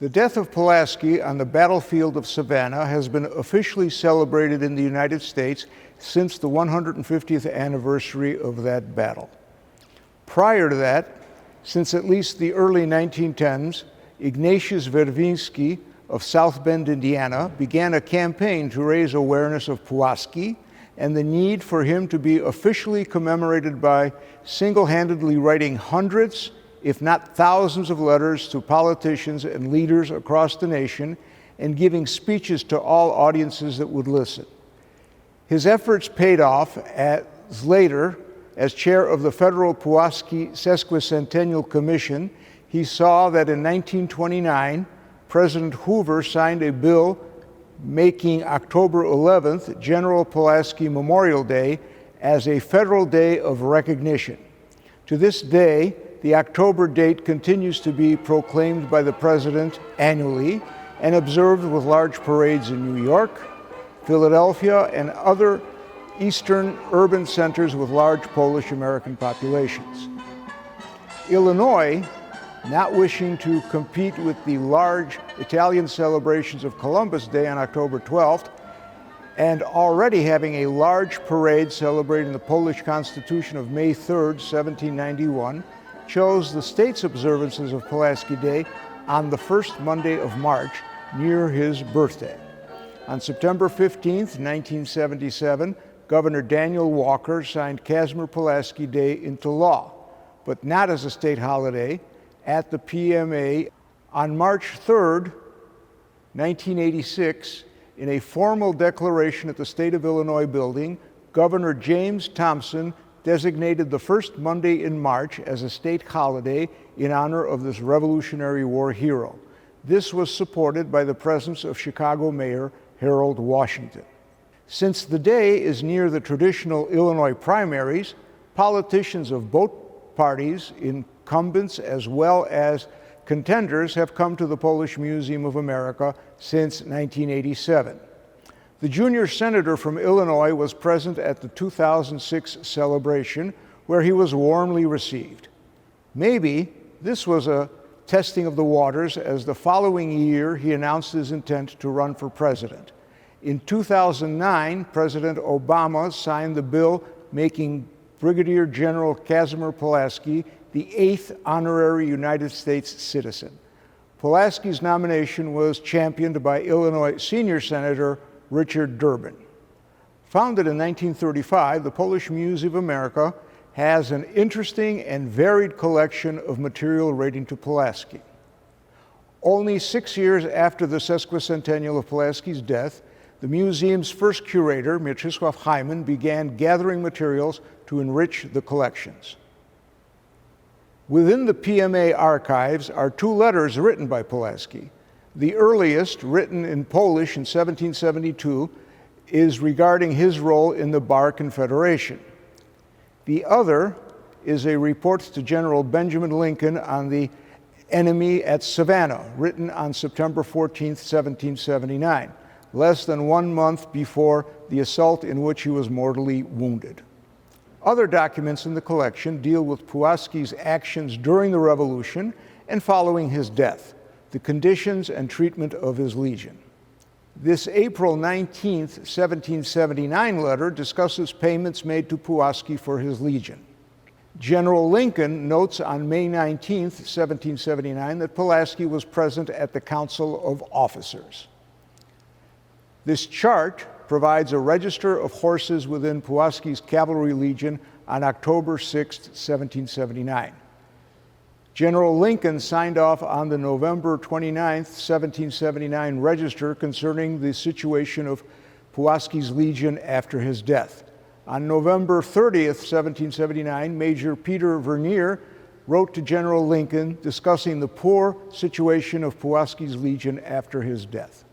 The death of Pulaski on the battlefield of Savannah has been officially celebrated in the United States since the 150th anniversary of that battle. Prior to that, since at least the early 1910s, Ignatius Wierwiński of South Bend, Indiana, began a campaign to raise awareness of Pulaski and the need for him to be officially commemorated by single-handedly writing hundreds, if not thousands of letters to politicians and leaders across the nation and giving speeches to all audiences that would listen. His efforts paid off as later, as chair of the Federal Pulaski Sesquicentennial Commission, he saw that in 1929, President Hoover signed a bill making October 11th General Pulaski Memorial Day as a federal day of recognition. To this day, the October date continues to be proclaimed by the President annually and observed with large parades in New York, Philadelphia, and other eastern urban centers with large Polish American populations. Illinois, not wishing to compete with the large Italian celebrations of Columbus Day on October 12th, and already having a large parade celebrating the Polish Constitution of May 3rd, 1791, chose the state's observances of Pulaski Day on the first Monday of March, near his birthday. On September 15th, 1977, Governor Daniel Walker signed Casimir Pulaski Day into law, but not as a state holiday, at the PMA on March 3rd, 1986, in a formal declaration at the State of Illinois building, Governor James Thompson designated the first Monday in March as a state holiday in honor of this Revolutionary War hero. This was supported by the presence of Chicago Mayor Harold Washington. Since the day is near the traditional Illinois primaries, politicians of both parties, incumbents as well as contenders, have come to the Polish Museum of America since 1987. The junior senator from Illinois was present at the 2006 celebration, where he was warmly received. Maybe this was a testing of the waters, as the following year he announced his intent to run for president. In 2009, President Obama signed the bill making Brigadier General Casimir Pulaski the 8th honorary United States citizen. Pulaski's nomination was championed by Illinois Senior Senator Richard Durbin. Founded in 1935, the Polish Museum of America has an interesting and varied collection of material relating to Pulaski. Only 6 years after the sesquicentennial of Pulaski's death, the museum's first curator, Mieczysław Hyman, began gathering materials to enrich the collections. Within the PMA archives are 2 letters written by Pulaski. The earliest, written in Polish in 1772, is regarding his role in the Bar Confederation. The other is a report to General Benjamin Lincoln on the enemy at Savannah, written on September 14, 1779, less than 1 month before the assault in which he was mortally wounded. Other documents in the collection deal with Pulaski's actions during the Revolution and following his death, the conditions and treatment of his legion. This April 19, 1779 letter discusses payments made to Pulaski for his legion. General Lincoln notes on May 19, 1779, that Pulaski was present at the Council of Officers. This chart provides a register of horses within Pulaski's cavalry legion on October 6, 1779. General Lincoln signed off on the November 29, 1779 register concerning the situation of Pulaski's legion after his death. On November 30, 1779, Major Peter Vernier wrote to General Lincoln discussing the poor situation of Pulaski's legion after his death.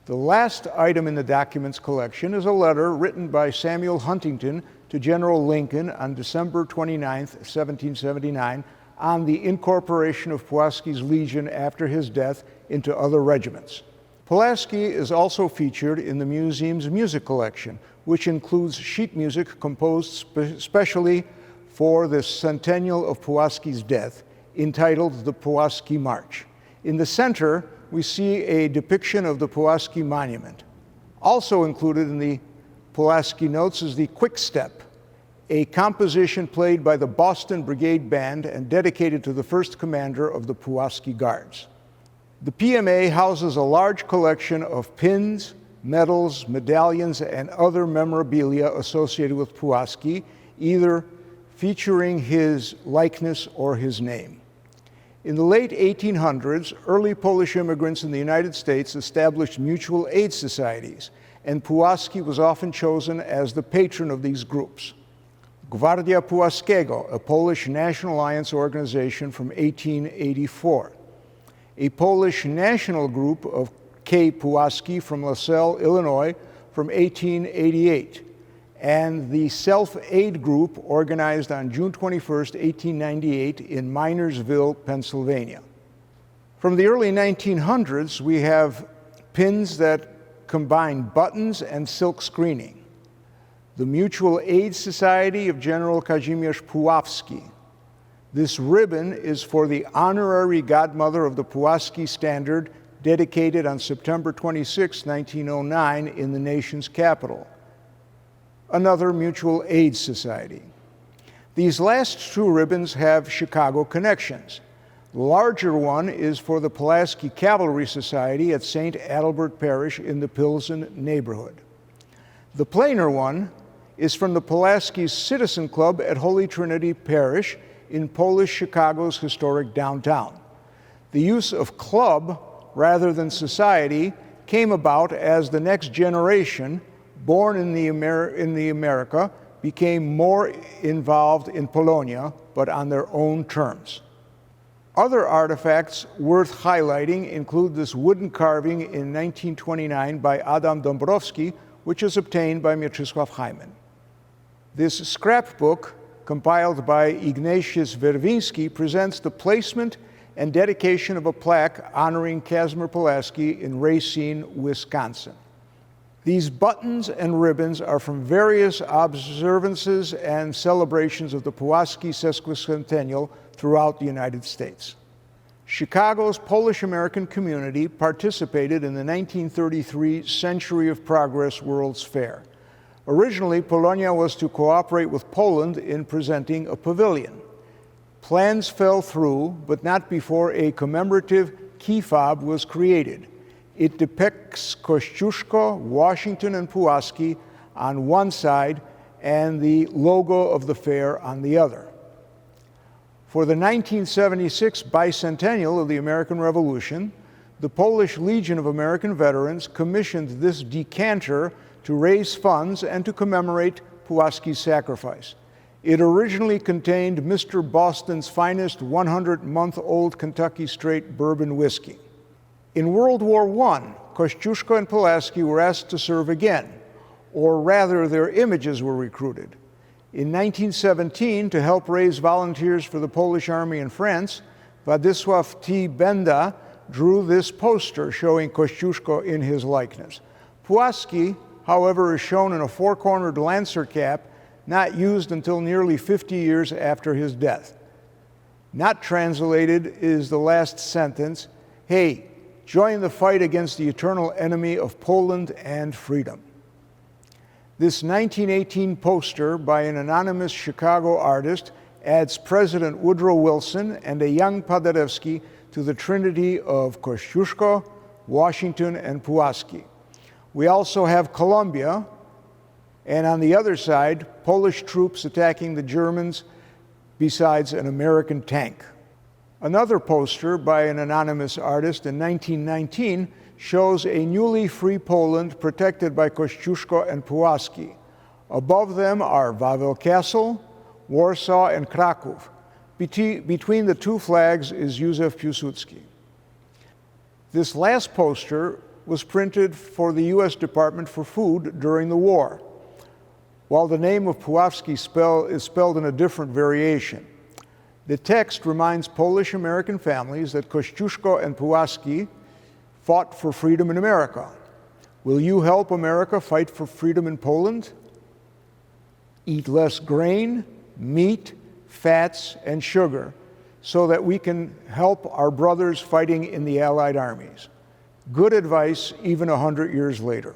The last item in the documents collection is a letter written by Samuel Huntington to General Lincoln on December 29, 1779, on the incorporation of Pulaski's legion after his death into other regiments. Pulaski is also featured in the museum's music collection, which includes sheet music composed specially for the centennial of Pulaski's death, entitled the Pulaski March. In the center, we see a depiction of the Pułaski monument. Also included in the Pulaski notes is the Quick Step, a composition played by the Boston Brigade Band and dedicated to the first commander of the Pułaski Guards. The PMA houses a large collection of pins, medals, medallions, and other memorabilia associated with Pułaski, either featuring his likeness or his name. In the late 1800s, early Polish immigrants in the United States established mutual aid societies, and Pułaski was often chosen as the patron of these groups. Gwardia Pułaskiego, a Polish National Alliance organization from 1884. A Polish national group of K. Pułaski from LaSalle, Illinois, from 1888. And the Self-Aid Group organized on June 21st, 1898 in Minersville, Pennsylvania. From the early 1900s, we have pins that combine buttons and silk screening. The Mutual Aid Society of General Kazimierz Puławski. This ribbon is for the honorary godmother of the Pułaski Standard, dedicated on September 26, 1909 in the nation's capital. Another mutual aid society. These last two ribbons have Chicago connections. The larger one is for the Pulaski Cavalry Society at St. Adalbert Parish in the Pilsen neighborhood. The plainer one is from the Pulaski's Citizen Club at Holy Trinity Parish in Polish Chicago's historic downtown. The use of club rather than society came about as the next generation, born in the America, became more involved in Polonia, but on their own terms. Other artifacts worth highlighting include this wooden carving in 1929 by Adam Dąbrowski, which was obtained by Mieczysław Hyman. This scrapbook, compiled by Ignatius Werwiński, presents the placement and dedication of a plaque honoring Casimir Pulaski in Racine, Wisconsin. These buttons and ribbons are from various observances and celebrations of the Pułaski sesquicentennial throughout the United States. Chicago's Polish-American community participated in the 1933 Century of Progress World's Fair. Originally, Polonia was to cooperate with Poland in presenting a pavilion. Plans fell through, but not before a commemorative key fob was created. It depicts Kościuszko, Washington, and Pułaski on one side and the logo of the fair on the other. For the 1976 bicentennial of the American Revolution, the Polish Legion of American Veterans commissioned this decanter to raise funds and to commemorate Pułaski's sacrifice. It originally contained Mr. Boston's finest 100-month-old Kentucky Straight bourbon whiskey. In World War I, Kościuszko and Pulaski were asked to serve again, or rather their images were recruited. In 1917, to help raise volunteers for the Polish Army in France, Władysław T. Benda drew this poster showing Kościuszko in his likeness. Pułaski, however, is shown in a four-cornered lancer cap, not used until nearly 50 years after his death. Not translated is the last sentence, "Hey, join the fight against the eternal enemy of Poland and freedom." This 1918 poster by an anonymous Chicago artist adds President Woodrow Wilson and a young Paderewski to the trinity of Kościuszko, Washington, and Pułaski. We also have Columbia, and on the other side, Polish troops attacking the Germans besides an American tank. Another poster by an anonymous artist in 1919 shows a newly free Poland protected by Kościuszko and Pułaski. Above them are Wawel Castle, Warsaw, and Kraków. Between the two flags is Józef Piłsudski. This last poster was printed for the U.S. Department for Food during the war, while the name of Pułaski is spelled in a different variation. The text reminds Polish-American families that Kościuszko and Pułaski fought for freedom in America. Will you help America fight for freedom in Poland? Eat less grain, meat, fats, and sugar. so that we can help our brothers fighting in the Allied armies. Good advice even 100 years later.